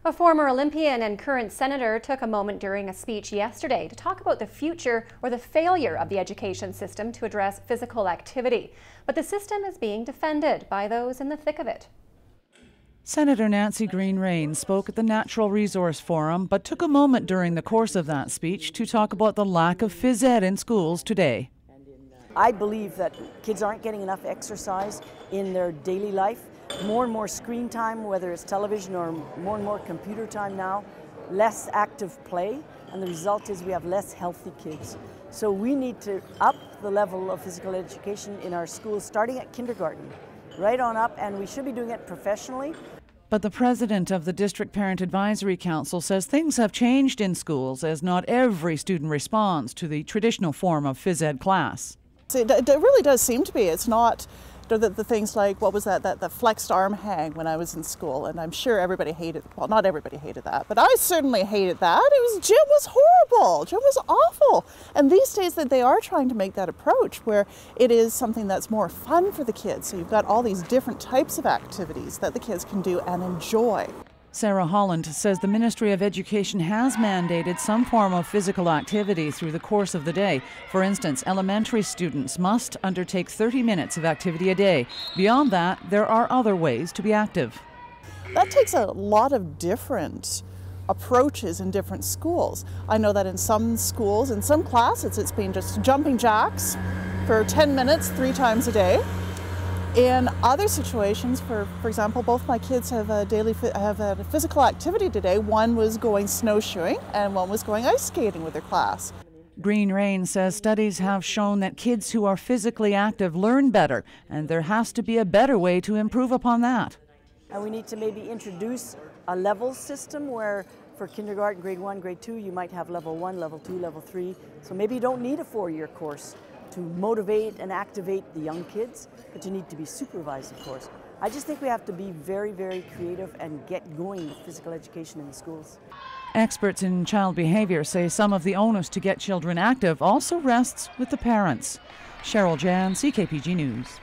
A former Olympian and current senator took a moment during a speech yesterday to talk about the future or the failure of the education system to address physical activity. But the system is being defended by those in the thick of it. Senator Nancy Green-Rain spoke at the Natural Resource Forum, but took a moment during the course of that speech to talk about the lack of phys ed in schools today. I believe that kids aren't getting enough exercise in their daily life. More and more screen time, whether it's television or more and more computer time now, less active play, and the result is we have less healthy kids. So we need to up the level of physical education in our schools, starting at kindergarten, right on up, and we should be doing it professionally. But the president of the District Parent Advisory Council says things have changed in schools as not every student responds to the traditional form of phys ed class. It really does seem to be. It's not the things like, what was that flexed arm hang when I was in school, and I'm sure everybody hated, well, not everybody hated that, but I certainly hated that. Gym was horrible, gym was awful. And these days that they are trying to make that approach where it is something that's more fun for the kids. So you've got all these different types of activities that the kids can do and enjoy. Sarah Holland says the Ministry of Education has mandated some form of physical activity through the course of the day. For instance, elementary students must undertake 30 minutes of activity a day. Beyond that, there are other ways to be active. That takes a lot of different approaches in different schools. I know that in some schools, in some classes, it's been just jumping jacks for 10 minutes 3 times a day. In other situations, for example, both my kids have a physical activity today. One was going snowshoeing and one was going ice skating with their class. Green-Rain says studies have shown that kids who are physically active learn better, and there has to be a better way to improve upon that. And we need to maybe introduce a level system where for kindergarten, grade 1, grade 2, you might have level 1, level 2, level 3. So maybe you don't need a 4-year course to motivate and activate the young kids, but you need to be supervised, of course. I just think we have to be very, very creative and get going with physical education in the schools. Experts in child behavior say some of the onus to get children active also rests with the parents. Cheryl Jan, CKPG News.